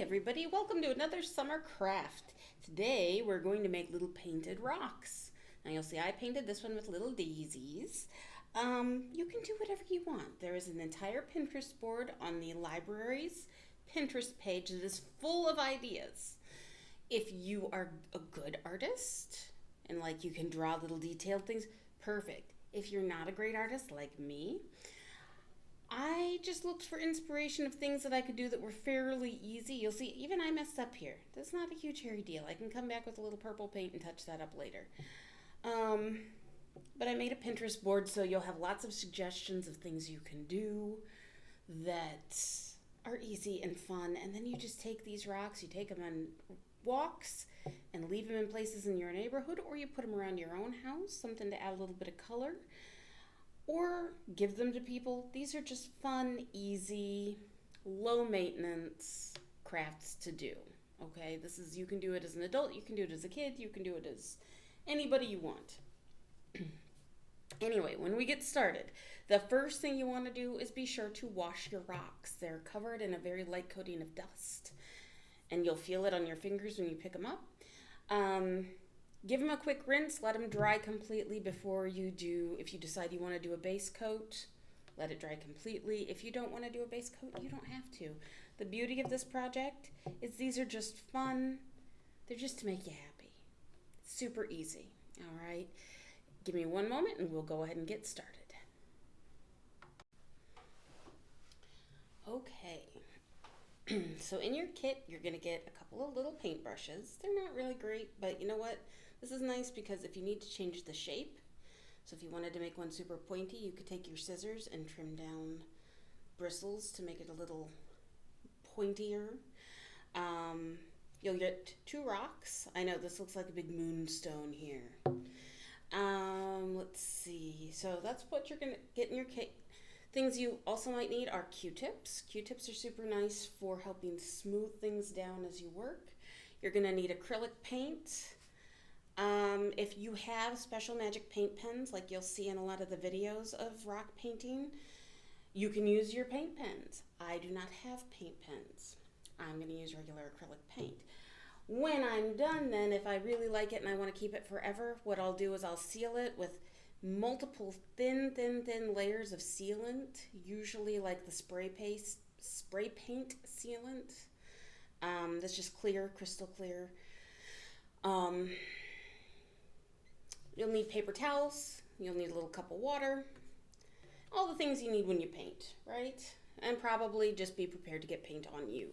everybody, welcome to another summer craft. Today we're going to make little painted rocks. Now you'll see I painted this one with little daisies. You can do whatever you want. There is an entire Pinterest board on the library's Pinterest page that is full of ideas. If you are a good artist and like you can draw little detailed things, perfect. If you're not a great artist like me, I just looked for inspiration of things that I could do that were fairly easy. You'll see, even I messed up here. That's not a huge hairy deal. I can come back with a little purple paint and touch that up later. But I made a Pinterest board so you'll have lots of suggestions of things you can do that are easy and fun. And then you just take these rocks, you take them on walks and leave them in places in your neighborhood, or you put them around your own house, something to add a little bit of color. Or give them to people. These are just fun, easy, low maintenance crafts to do. Okay, you can do it as an adult, you can do it as a kid, you can do it as anybody you want. Anyway, when we get started, the first thing you want to do is be sure to wash your rocks. They're covered in a very light coating of dust, and you'll feel it on your fingers when you pick them up. Give them a quick rinse, let them dry completely before you do. If you decide you want to do a base coat, let it dry completely. If you don't want to do a base coat, you don't have to. The beauty of this project is these are just fun. They're just to make you happy. Super easy, all right? Give me one moment and we'll go ahead and get started. Okay. So in your kit, you're going to get a couple of little paintbrushes. They're not really great, but you know what? This is nice because if you need to change the shape, so if you wanted to make one super pointy, you could take your scissors and trim down bristles to make it a little pointier. You'll get 2 rocks. I know this looks like a big moonstone here. Let's see. So that's what you're going to get in your kit. Things you also might need are Q-tips. Q-tips are super nice for helping smooth things down as you work. You're going to need acrylic paint. If you have special magic paint pens, like you'll see in a lot of the videos of rock painting, you can use your paint pens. I do not have paint pens. I'm going to use regular acrylic paint. When I'm done then, if I really like it and I want to keep it forever, what I'll do is I'll seal it with multiple thin layers of sealant, usually like the spray paint sealant. That's just clear, crystal clear. You'll need paper towels, you'll need a little cup of water, all the things you need when you paint, right? And probably just be prepared to get paint on you.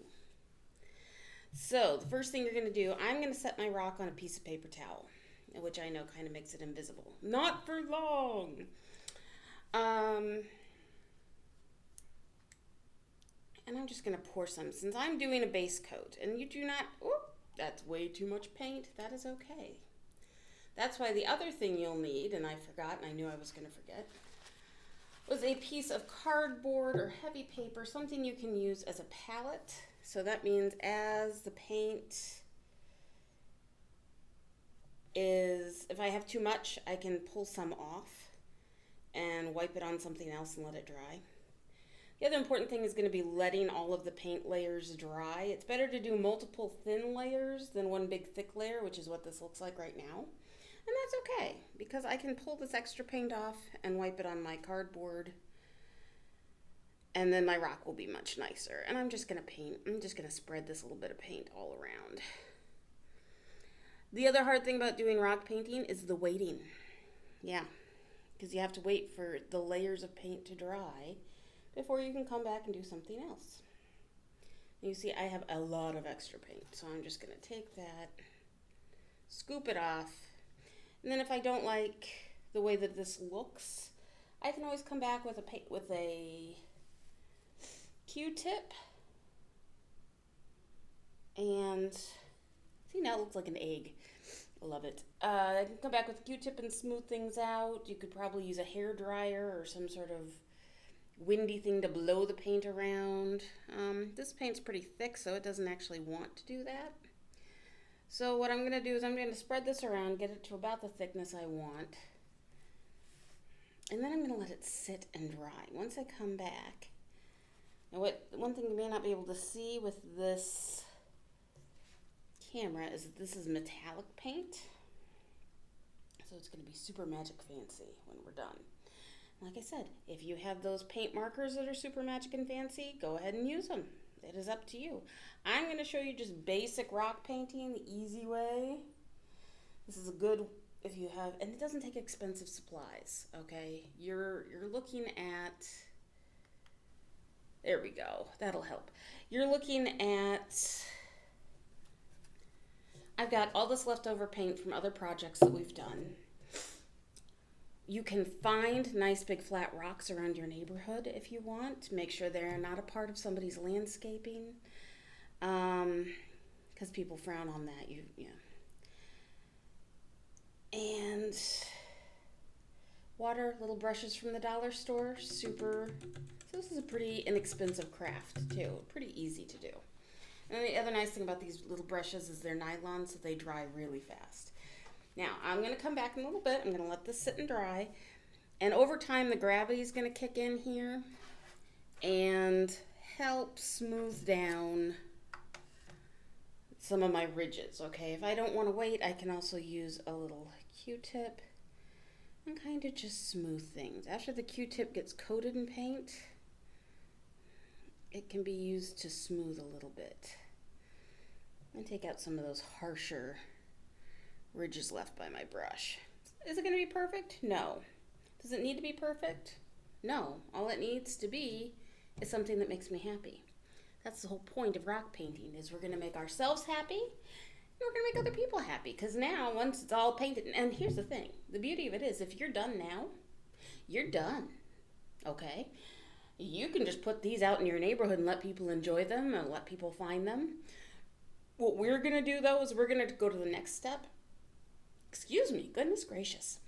So the first thing you're going to do, I'm going to set my rock on a piece of paper towel, which I know kind of makes it invisible. Not for long. And I'm just going to pour some, since I'm doing a base coat, and you do not, that's way too much paint. That is okay. That's why the other thing you'll need, and I forgot, and I knew I was going to forget, was a piece of cardboard or heavy paper, something you can use as a palette. So that means as the paint if I have too much, I can pull some off and wipe it on something else and let it dry. The other important thing is going to be letting all of the paint layers dry. It's better to do multiple thin layers than one big thick layer, which is what this looks like right now. And that's okay, because I can pull this extra paint off and wipe it on my cardboard, and then my rock will be much nicer. And I'm just going to paint. I'm just going to spread this little bit of paint all around. The other hard thing about doing rock painting is the waiting. Yeah, because you have to wait for the layers of paint to dry before you can come back and do something else. You see, I have a lot of extra paint, so I'm just going to take that, scoop it off, and then if I don't like the way that this looks, I can always come back with a Q-tip, and see, now it looks like an egg. I love it. I can come back with a Q-tip and smooth things out. You could probably use a hair dryer or some sort of windy thing to blow the paint around. This paint's pretty thick, so it doesn't actually want to do that. So what I'm going to do is I'm going to spread this around, get it to about the thickness I want, and then I'm going to let it sit and dry. Once I come back, now one thing you may not be able to see with this camera is that this is metallic paint. So it's going to be super magic fancy when we're done. Like I said, if you have those paint markers that are super magic and fancy, go ahead and use them. It is up to you. I'm going to show you just basic rock painting, the easy way. This is a good, if you have, and it doesn't take expensive supplies, okay? You're looking at, there we go, that'll help. You're looking at, I've got all this leftover paint from other projects that we've done. You can find nice big flat rocks around your neighborhood if you want. Make sure they're not a part of somebody's landscaping, because people frown on that. And water, little brushes from the dollar store, super. So this is a pretty inexpensive craft too, pretty easy to do. And the other nice thing about these little brushes is they're nylon, so they dry really fast. Now, I'm going to come back in a little bit. I'm going to let this sit and dry. And over time, the gravity is going to kick in here and help smooth down some of my ridges, okay? If I don't want to wait, I can also use a little Q-tip and kind of just smooth things. After the Q-tip gets coated in paint, it can be used to smooth a little bit and take out some of those harsher ridges left by my brush. Is it going to be perfect? No. Does it need to be perfect? No. All it needs to be is something that makes me happy. That's the whole point of rock painting, is we're going to make ourselves happy and we're going to make other people happy, because now once it's all painted, and here's the thing, the beauty of it is if you're done now, you're done, okay? You can just put these out in your neighborhood and let people enjoy them and let people find them. What we're going to do though is we're going to go to the next step. Excuse me, goodness gracious.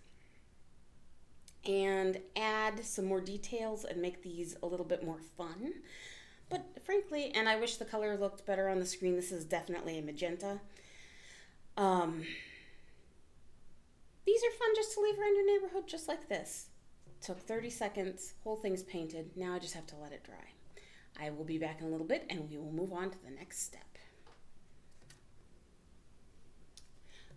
And add some more details and make these a little bit more fun. But frankly, and I wish the color looked better on the screen, this is definitely a magenta. These are fun just to leave around your neighborhood just like this. Took 30 seconds, whole thing's painted. Now I just have to let it dry. I will be back in a little bit and we will move on to the next step.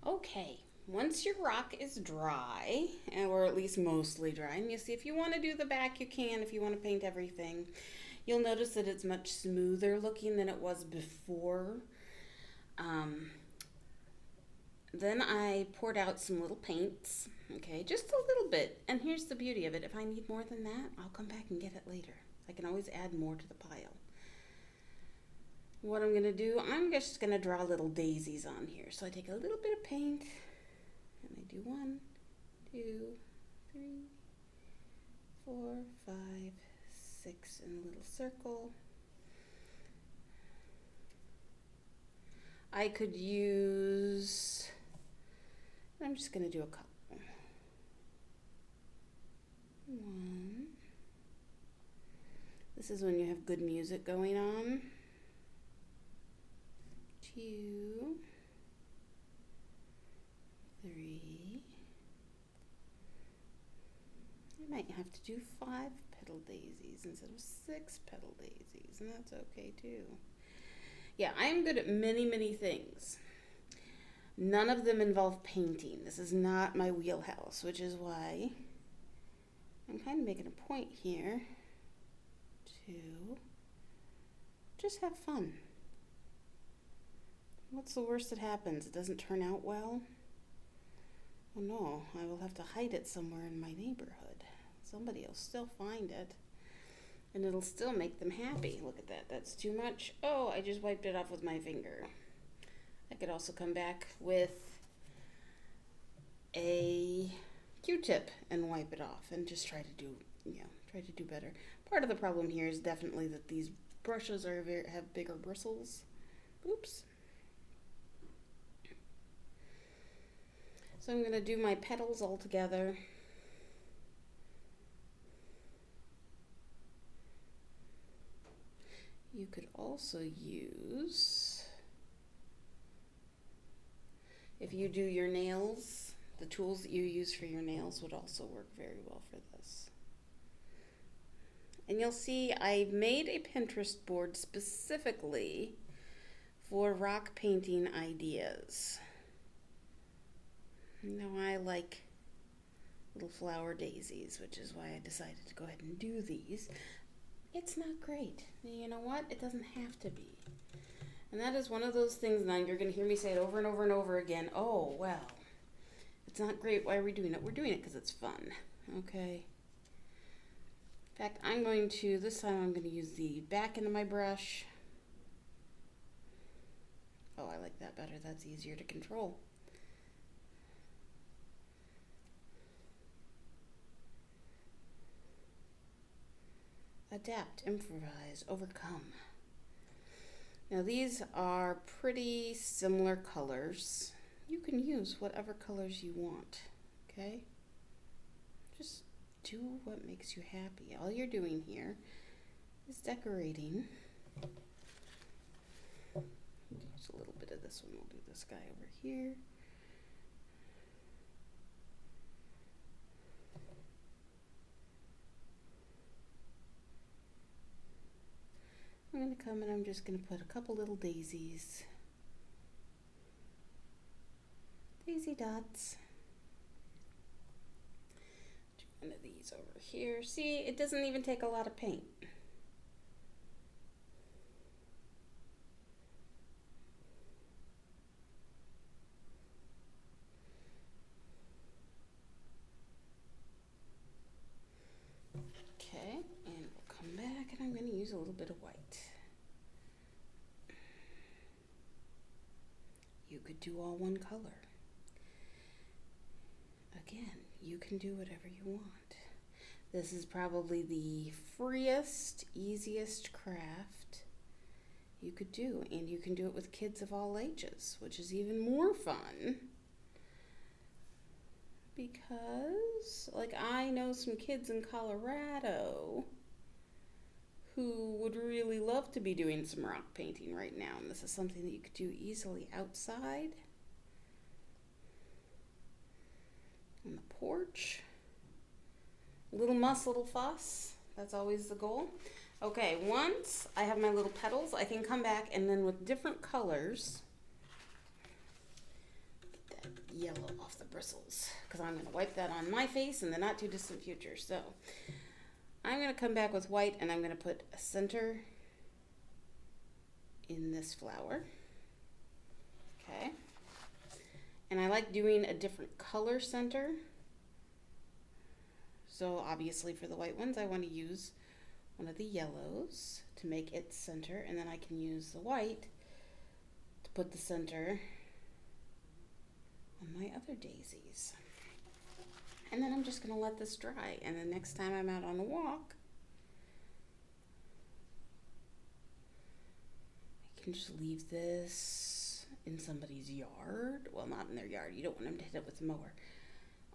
Okay. Once your rock is dry, or at least mostly dry, and you see if you want to do the back, you can. If you want to paint everything, you'll notice that it's much smoother looking than it was before. Then I poured out some little paints, okay, just a little bit. And here's the beauty of it. If I need more than that, I'll come back and get it later. I can always add more to the pile. What I'm going to do, I'm just going to draw little daisies on here. So I take a little bit of paint. And I do 1, 2, 3, 4, 5, 6 in a little circle. I could use, I'm just going to do a couple. 1. This is when you have good music going on. 2, 3. I might have to do 5 petal daisies instead of 6 petal daisies, and that's okay too. Yeah, I'm good at many, many things. None of them involve painting. This is not my wheelhouse, which is why I'm kind of making a point here to just have fun. What's the worst that happens? It doesn't turn out well? Oh no, I will have to hide it somewhere in my neighborhood. Somebody will still find it, and it'll still make them happy. Look at that, that's too much. Oh, I just wiped it off with my finger. I could also come back with a Q-tip and wipe it off and just try to do better. Part of the problem here is definitely that these brushes have bigger bristles. Oops. So I'm going to do my petals all together. You could also use, if you do your nails, the tools that you use for your nails would also work very well for this. And you'll see I've made a Pinterest board specifically for rock painting ideas. Now I like little flower daisies, which is why I decided to go ahead and do these. It's not great. You know what? It doesn't have to be. And that is one of those things, now you're going to hear me say it over and over and over again. Oh, well, it's not great. Why are we doing it? We're doing it because it's fun. Okay. In fact, this time I'm going to use the back end of my brush. Oh, I like that better. That's easier to control. Adapt, improvise, overcome. Now these are pretty similar colors. You can use whatever colors you want, okay? Just do what makes you happy. All you're doing here is decorating. Use a little bit of this one. We'll do this guy over here. I'm going to come and I'm just going to put a couple little daisies. Daisy dots. Do one of these over here. See, it doesn't even take a lot of paint. Okay, and we'll come back and I'm going to use a little bit of white. You could do all one color. Again, you can do whatever you want. This is probably the freest, easiest craft you could do, and you can do it with kids of all ages, which is even more fun. Because, like, I know some kids in Colorado who would really love to be doing some rock painting right now, and this is something that you could do easily outside on the porch. Little muss, little fuss. That's always the goal. Okay, once I have my little petals, I can come back and then with different colors, get that yellow off the bristles, because I'm going to wipe that on my face in the not too distant future. So I'm going to come back with white and I'm going to put a center in this flower. Okay. And I like doing a different color center. So obviously for the white ones, I want to use one of the yellows to make its center, and then I can use the white to put the center on my other daisies. And then I'm just going to let this dry, and the next time I'm out on a walk, I can just leave this in somebody's yard. Well, not in their yard. You don't want them to hit it with a mower.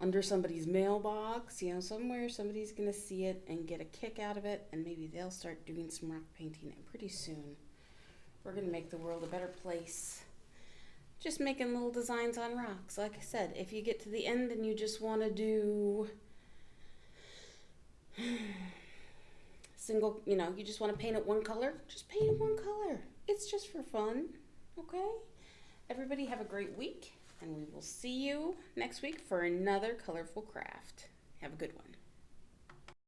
Under somebody's mailbox, you know, somewhere somebody's going to see it and get a kick out of it, and maybe they'll start doing some rock painting, and pretty soon we're going to make the world a better place. Just making little designs on rocks. Like I said, if you get to the end and you just want to do single, you know, you just want to paint it one color, just paint it one color. It's just for fun, okay? Everybody have a great week, and we will see you next week for another colorful craft. Have a good one.